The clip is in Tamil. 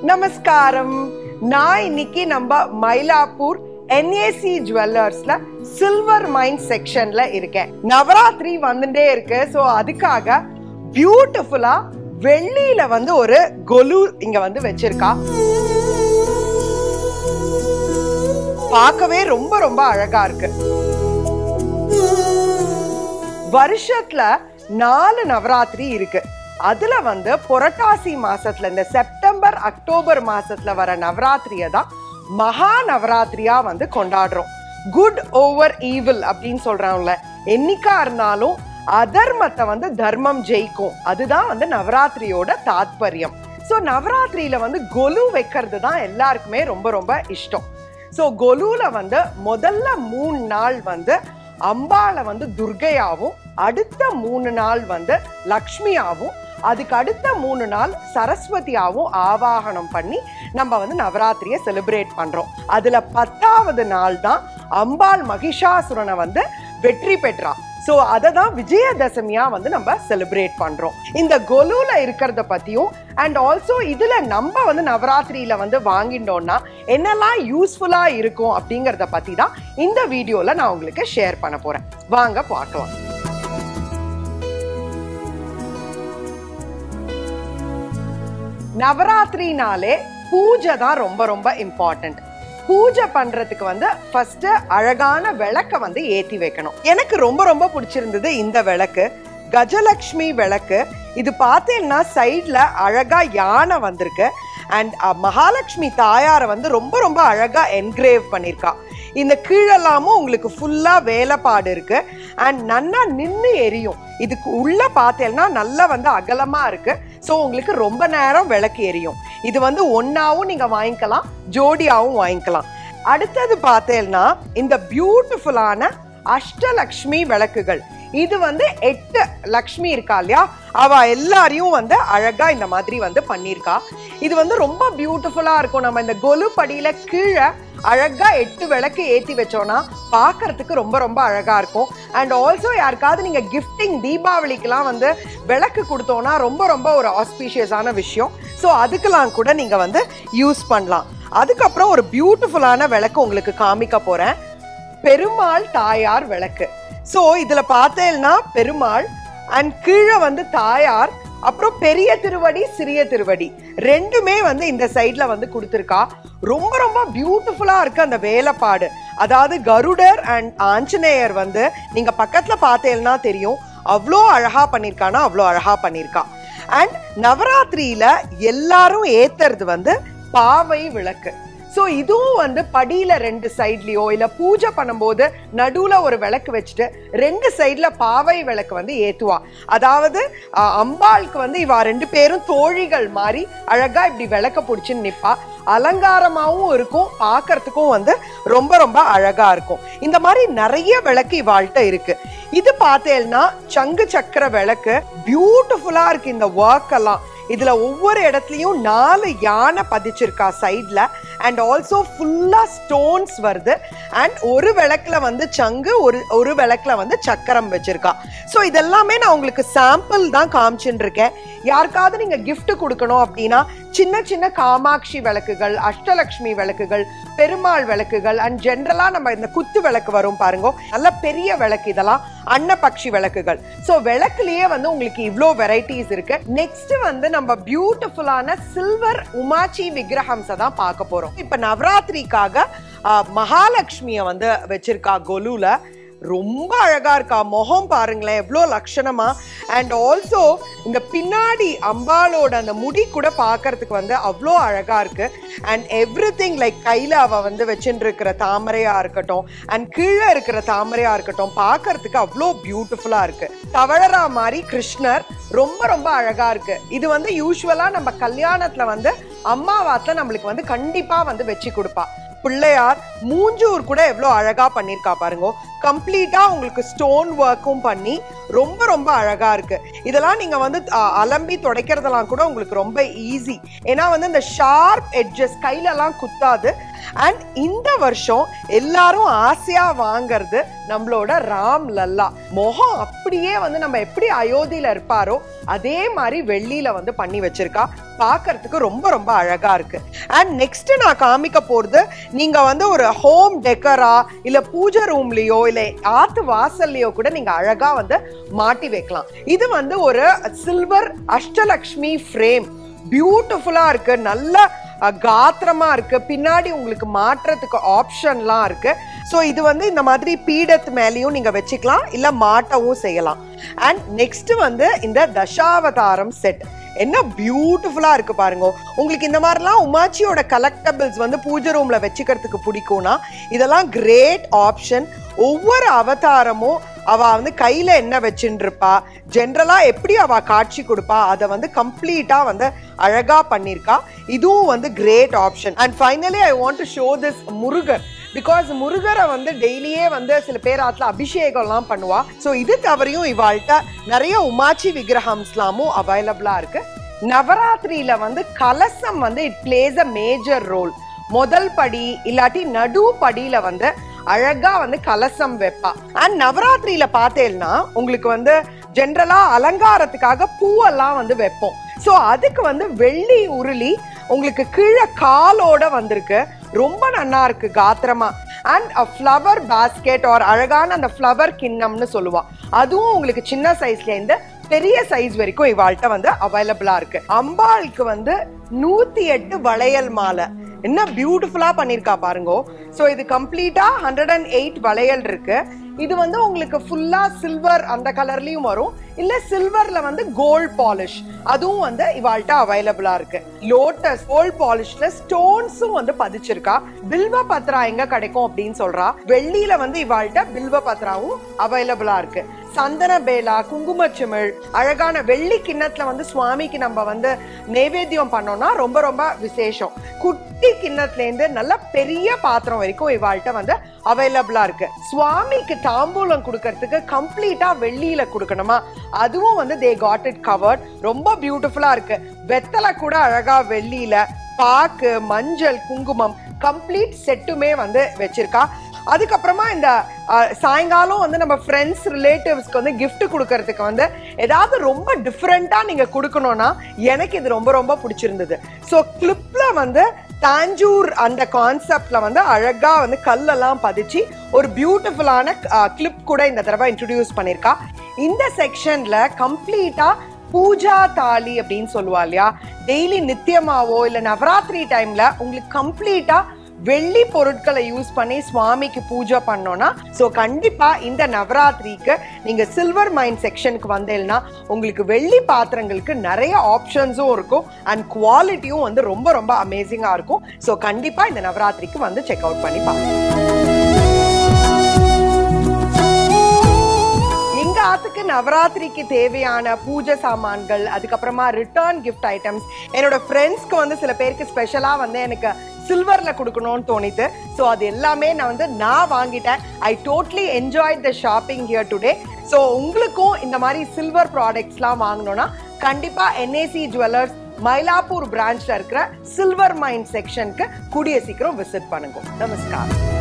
நமஸ்காரம். நான் இன்னைக்கு நம்ம மயிலாப்பூர் NAC ஜுவல்லர்ஸ்ல சில்வர் மைன் செக்ஷன்ல இருக்கேன். நவராத்திரி வந்துட்டே இருக்கு. சோ அதுக்காக பியூட்டிஃபுல்லா வெள்ளியில வந்து ஒரு கொலு இங்க வந்து வச்சிருக்கா. பார்க்கவே ரொம்ப ரொம்ப அழகா இருக்கு. வருஷத்துல 4 நவராத்திரி இருக்கு. அதுல வந்து புரட்டாசி மாசத்துல இந்த செப்டம்பர் அக்டோபர் மாசத்துல வர நவராத்திரியை தான் மகா நவராத்திரியா வந்து கொண்டாடுறோம். குட் ஓவர் ஈவில் அப்படின்னு சொல்றாங்கல்ல, என்னைக்கா இருந்தாலும் அதர்மத்தை வந்து தர்மம் ஜெயிக்கும். அதுதான் வந்து நவராத்திரியோட தாத்பரியம். ஸோ நவராத்திரியில வந்து கொலு வைக்கிறது தான் எல்லாருக்குமே ரொம்ப ரொம்ப இஷ்டம். ஸோ கொலுல வந்து முதல்ல 3 நாள் வந்து அம்பாளை வந்து துர்கையாவும், அடுத்த 3 நாள் வந்து லக்ஷ்மியாவும், அதுக்கு அடுத்த 3 நாள் சரஸ்வதியாவும் ஆவாகனம் பண்ணி நம்ம வந்து நவராத்திரியை செலிப்ரேட் பண்றோம். அதுல 10வது நாள் தான் அம்பாள் மகிஷாசுரனை வந்து வெற்றி பெற்றா. ஸோ அதை தான் விஜயதசமியா வந்து நம்ம செலிப்ரேட் பண்றோம். இந்த கொலுல இருக்கிறத பத்தியும் அண்ட் ஆல்சோ இதுல நம்ம வந்து நவராத்திரியில வந்து வாங்கிட்டோம்னா என்னெல்லாம் யூஸ்ஃபுல்லா இருக்கும் அப்படிங்கறத பத்தி தான் இந்த வீடியோல நான் உங்களுக்கு ஷேர் பண்ண போறேன். வாங்க பார்க்கலாம். நவராத்திரினாலே பூஜை தான் ரொம்ப ரொம்ப இம்பார்ட்டன்ட். பூஜை பண்றதுக்கு வந்து ஃபர்ஸ்ட் அழகான விளக்க வந்து ஏத்தி வைக்கணும். எனக்கு ரொம்ப ரொம்ப பிடிச்சிருந்தது இந்த விளக்கு, கஜலட்சுமி விளக்கு. இது பார்த்தீங்கன்னா சைட்ல அழகா யானை வந்திருக்கு அண்ட் மகாலட்சுமி தாயாரை வந்து ரொம்ப ரொம்ப அழகா என்கிரேவ் பண்ணிருக்கா. இந்த கீழெல்லாமும் உங்களுக்கு ஃபுல்லா வேலைப்பாடு இருக்கு அண்ட் நன்னா நின்று எரியும். இதுக்கு உள்ள பார்த்தேன்னா நல்லா வந்து அகலமா இருக்கு. ஸோ உங்களுக்கு ரொம்ப நேரம் விளக்கு எரியும். இது வந்து ஒன்னாவும் நீங்க வாங்கிக்கலாம், ஜோடியாவும் வாங்கிக்கலாம். அடுத்தது பார்த்தேன்னா இந்த பியூட்டிஃபுல்லான அஷ்டலக்ஷ்மி விளக்குகள். இது வந்து 8 லக்ஷ்மி இருக்கா இல்லையா, அவ எல்லாரையும் வந்து அழகா இந்த மாதிரி வந்து பண்ணிருக்கா. இது வந்து ரொம்ப பியூட்டிஃபுல்லா இருக்கும். நம்ம இந்த கொலு படியில கீழே அழகா 8 விளக்கு ஏத்தி வச்சோம்னா பார்க்கறதுக்கு ரொம்ப ரொம்ப அழகா இருக்கும். அண்ட் ஆல்சோ யாருக்காவது நீங்க கிஃப்டிங் தீபாவளிக்கெல்லாம் வந்து விளக்கு கொடுத்தோம்னா ரொம்ப ரொம்ப ஒரு ஆஸ்பீஷியஸான விஷயம். ஸோ அதுக்கெல்லாம் கூட நீங்க வந்து யூஸ் பண்ணலாம். அதுக்கப்புறம் ஒரு பியூட்டிஃபுல்லான விளக்கு உங்களுக்கு காமிக்க போறேன், பெருமாள் தாயார் விளக்கு. ஸோ இதுல பார்த்தேன்னா பெருமாள் அண்ட் கீழே வந்து தாயார், அப்புறம் பெரிய திருவடி சிறிய திருவடி ரெண்டுமே வந்து இந்த சைட்ல வந்து கொடுத்துருக்கா. ரொம்ப ரொம்ப பியூட்டிஃபுல்லா இருக்கு அந்த வேலைப்பாடு. அதாவது கருடர் அண்ட் ஆஞ்சநேயர் வந்து நீங்க பக்கத்துல பார்த்தேன்னா தெரியும், அவ்வளோ அழகா பண்ணிருக்கானா அவ்வளோ அழகா பண்ணிருக்கா. அண்ட் நவராத்திரியில எல்லாரும் ஏத்துறது வந்து பாவை விளக்கு. ஸோ இதுவும் வந்து படியில 2 சைட்லயோ இல்ல பூஜை பண்ணும்போது நடுவுல ஒரு விளக்கு வச்சுட்டு 2 சைட்ல பாவை விளக்கு வந்து ஏத்துவா. அதாவது அம்பாளுக்கு வந்து இவா 2 பேரும் தோழிகள் மாதிரி அழகா இப்படி விளக்க பிடிச்சுன்னு நிப்பா. அலங்காரமாவும் இருக்கும், பார்க்கறதுக்கும் வந்து ரொம்ப ரொம்ப அழகா இருக்கும். இந்த மாதிரி நிறைய விளக்கு இவாள்கிட்ட இருக்கு. இது பார்த்தேன்னா சங்கு சக்கர விளக்கு. பியூட்டிஃபுல்லா இருக்கு இந்த ஒர்க் எல்லாம். இதுல ஒவ்வொரு இடத்துலயும் 4 யானை பதிச்சிருக்கா சைட்ல அண்ட் ஆல்சோ ஃபுல்லா ஸ்டோன்ஸ் வருது. அண்ட் ஒரு விளக்குல வந்து சங்கு, ஒரு விளக்குல வந்து சக்கரம் வச்சிருக்கா. ஸோ இதெல்லாமே நான் உங்களுக்கு சாம்பிள் தான் காமிச்சுட்டு இருக்கேன். யாருக்காவது நீங்க கிஃப்ட் கொடுக்கணும் அப்படின்னா சின்ன சின்ன காமாட்சி விளக்குகள், அஷ்டலக்ஷ்மி விளக்குகள், பெருமாள் விளக்குகள் அண்ட் ஜென்ரலா நம்ம இந்த குத்து விளக்கு வரும் பாருங்க, நல்ல பெரிய விளக்கு, இதெல்லாம் அன்னபக்ஷி விளக்குகள். ஸோ விளக்குலயே வந்து உங்களுக்கு இவ்வளோ வெரைட்டிஸ் இருக்கு. நெக்ஸ்ட் வந்து நம்ம பியூட்டிஃபுல்லான சில்வர் உமாச்சி விக்கிரகம்ஸை தான் பார்க்க போறோம். இப்ப நவராத்திரிக்காக மகாலட்சுமிய வந்து வச்சிருக்கா கொலுல. ரொம்ப அழகா இருக்கா, முகம் பாருங்களேன் எவ்வளோ லட்சணமா. அண்ட் ஆல்சோ இந்த பின்னாடி அம்பாளோட அந்த முடி கூட பார்க்கறதுக்கு வந்து அவ்வளோ அழகா இருக்கு. அண்ட் எவ்ரிதிங் லைக் கையில அவ வந்து வச்சுட்டு இருக்கிற தாமரையா இருக்கட்டும் அண்ட் கீழே இருக்கிற தாமரையா இருக்கட்டும் பார்க்கறதுக்கு அவ்வளோ பியூட்டிஃபுல்லா இருக்கு. தவழரா மாதிரி கிருஷ்ணர் ரொம்ப ரொம்ப அழகா இருக்கு. இது வந்து யூஸ்வலா நம்ம கல்யாணத்துல வந்து அம்மாவாத்துல நம்மளுக்கு வந்து கண்டிப்பா வந்து வச்சு கொடுப்பா. பிள்ளையார் மூஞ்சூர் கூட எவ்வளோ அழகா பண்ணியிருக்கா பாருங்க. கம்ப்ளீட்டா உங்களுக்கு ஸ்டோன் ஒர்க்கும் பண்ணி ரொம்ப ரொம்ப அழகா இருக்கு. இதெல்லாம் நீங்க வந்து அலம்பி துடைக்கிறதெல்லாம் கூட உங்களுக்கு ரொம்ப ஈஸி. ஏன்னா வந்து இந்த ஷார்ப் எட்ஜஸ் கையிலலாம் குத்தாது. அண்ட் இந்த வருஷம் எல்லாரும் ஆசையா வாங்கறது நம்மளோட ராம் லல்லா. முகம் அப்படியே வந்து நம்ம எப்படி அயோத்தியில இருப்பாரோ அதே மாதிரி வெள்ளியில வந்து பண்ணி வச்சிருக்கா. பார்க்கறதுக்கு ரொம்ப ரொம்ப அழகா இருக்கு. அண்ட் நெக்ஸ்ட் நான் காமிக்க போறது நீங்க வந்து ஒரு ஹோம் டெக்கரா இல்ல பூஜை ரூம்லயோ இல்ல ஆத்து வாசல்லையோ கூட நீங்க அழகா வந்து மாட்டி வைக்கலாம். இது வந்து ஒரு சில்வர் அஷ்டலக்ஷ்மி ஃப்ரேம். பியூட்டிஃபுல்லா இருக்கு, நல்ல காத்திரமா இருக்கு. பின்னாடி உங்களுக்கு மாற்றத்துக்கு ஆப்ஷன்லாம் இருக்கு. ஸோ இது வந்து இந்த மாதிரி பீடத்து மேலேயும் நீங்க வச்சுக்கலாம், இல்ல மாட்டவும் செய்யலாம். அண்ட் நெக்ஸ்ட் வந்து இந்த தசாவதாரம் செட் என்ன பியூட்டிஃபுல்லா இருக்கு பாருங்க. உங்களுக்கு இந்த மாதிரிலாம் உமாச்சியோட கலெக்டபிள்ஸ் வந்து பூஜை ரூம்ல வச்சுக்கிறதுக்கு பிடிக்கும்னா இதெல்லாம் கிரேட் ஆப்ஷன். ஒவ்வொரு அவதாரமும் அவ வந்து கையில என்ன வச்சுட்டு இருப்பா, ஜென்ரலா எப்படி அவ காட்சி கொடுப்பா, அதை வந்து கம்ப்ளீட்டா வந்து அழகா பண்ணிருக்கா. இதுவும் வந்து great option. And finally I want to show this Murugar. பிகாஸ் முருகரை வந்து டெய்லியே வந்து சில பேர் ஆத்துல அபிஷேகம்லாம் பண்ணுவா. ஸோ இது தவறையும் இவாள்கிட்ட நிறைய உமாச்சி விக்கிரகம்ஸ்லாமும் அவைலபிளா இருக்கு. நவராத்திரியில வந்து கலசம் வந்து it plays a major role. முதல் படி இல்லாட்டி நடு படியில வந்து அழகா வந்து கலசம் வைப்பா. அண்ட் நவராத்திரியில பார்த்தேன்னா உங்களுக்கு வந்து ஜென்ரலா அலங்காரத்துக்காக பூவெல்லாம் வந்து வைப்போம். ஸோ அதுக்கு வந்து வெள்ளி உருளி உங்களுக்கு கீழே காலோட வந்திருக்கு. ரொம்ப நல்லா இருக்கு காத்திரமா. அண்ட் ஃப்ளவர் பாஸ்கெட் ஆர் அழகான அந்த ஃப்ளவர் கிண்ணம்னு சொல்லுவா. அதுவும் உங்களுக்கு சின்ன சைஸ்ல இருந்து பெரிய சைஸ் வரைக்கும் இவாள்கிட்ட வந்து அவைலபிளா இருக்கு. அம்பாளுக்கு வந்து 108 வளையல் மாலை என்ன பியூட்டிஃபுல்லா பண்ணிருக்கா பாருங்க. ஸோ இது கம்ப்ளீட்டா 108 வளையல் இருக்கு. இது வந்து உங்களுக்கு ஃபுல்லா சில்வர் அந்த கலர்லயும் வரும், இல்ல சில்வர்ல வந்து கோல்ட் பாலிஷ் அதுவும் வந்து இவாள்கிட்ட அவைலபிளா இருக்கு. லோட்டஸ் கோல்ட் பாலிஷ்ல ஸ்டோன்ஸும் வந்து பதிச்சிருக்கா. பில்வ பத்ரா எங்க கிடைக்கும் அப்படின்னு சொல்றா. வெள்ளியில வந்து இவாள்கிட்ட பில்வ பத்ராவும் அவைலபிளா இருக்கு. சந்தன பேலா, குங்குமச்சிமிழ், அழகான வெள்ளி கிண்ணத்துல வந்து சுவாமிக்கு நம்ம வந்து நைவேத்தியம் பண்ணோம்னா ரொம்ப ரொம்ப விசேஷம். குட்டி கிண்ணத்துல இருந்து நல்ல பெரிய பாத்திரம் வரைக்கும் இவாள்கிட்ட வந்து அவைலபிளா இருக்கு. சுவாமிக்கு தாம்பூலம் கொடுக்கறதுக்கு கம்ப்ளீட்டா வெள்ளியில கொடுக்கணுமா, அதுவும் வந்து தே காட் இட் கவர்ட். ரொம்ப பியூட்டிஃபுல்லா இருக்கு. வெத்தலை கூட அழகா வெள்ளியில, பாக்கு, மஞ்சள், குங்குமம் கம்ப்ளீட் செட்டுமே வந்து வச்சிருக்கா. அதுக்கப்புறமா இந்த சாயங்காலம் வந்து நம்ம ஃப்ரெண்ட்ஸ் ரிலேட்டிவ்ஸ்க்கு வந்து கிஃப்ட் கொடுக்கறதுக்கு வந்து ஏதாவது ரொம்ப டிஃப்ரெண்டா நீங்க கொடுக்கணும்னா எனக்கு இது ரொம்ப ரொம்ப பிடிச்சிருந்தது. ஸோ கிளிப்ல வந்து தாஞ்சூர் அந்த கான்செப்ட்ல வந்து அழகா வந்து கல்லெல்லாம் பதிச்சு ஒரு பியூட்டிஃபுல்லான கிளிப் கூட இந்த தடவை இன்ட்ரோடியூஸ் பண்ணிருக்கா. இந்த செக்ஷன்ல கம்ப்ளீட்டா பூஜா தாலி அப்படின்னு சொல்லுவா இல்லையா, டெய்லி நித்தியமாவோ இல்ல நவராத்திரி டைம்ல உங்களுக்கு கம்ப்ளீட்டா வெள்ளி பொருட்களை யூஸ் பண்ணி சுவாமிக்கு பூஜை பண்ணோம்னா, ஸோ கண்டிப்பா இந்த நவராத்திரிக்கு நீங்க சில்வர் மைன் செக்ஷனுக்கு வந்தேன்னா உங்களுக்கு வெள்ளி பாத்திரங்களுக்கு நிறைய ஆப்ஷன்ஸும் இருக்கும் அண்ட் குவாலிட்டியும் வந்து ரொம்ப ரொம்ப அமேசிங்கா இருக்கும். ஸோ கண்டிப்பா இந்த நவராத்திரிக்கு வந்து செக் அவுட் பண்ணி பாருங்க. ஆத்துக்கு நவராத்திரிக்கு தேவையான பூஜை சாமான்கள், அதுக்கப்புறமா ரிட்டர்ன் கிஃப்ட் ஐட்டம்ஸ், என்னோட ஃப்ரெண்ட்ஸ்க்கு வந்து சில பேருக்கு ஸ்பெஷலா வந்து எனக்கு சில்வர்ல கொடுக்கணும்னு தோணித்து. ஸோ அது எல்லாமே நான் வாங்கிட்டேன். I totally enjoyed the shopping here today. So உங்களுக்கும் இந்த மாதிரி சில்வர் ப்ராடக்ட்ஸ்லாம் வாங்கணும்னா கண்டிப்பா NAC ஜுவல்லர்ஸ் மயிலாப்பூர் பிரான்ச்ல இருக்கிற சில்வர் மைன் செக்ஷனுக்கு கூடிய சீக்கிரம் விசிட் பண்ணுங்க. நமஸ்காரம்.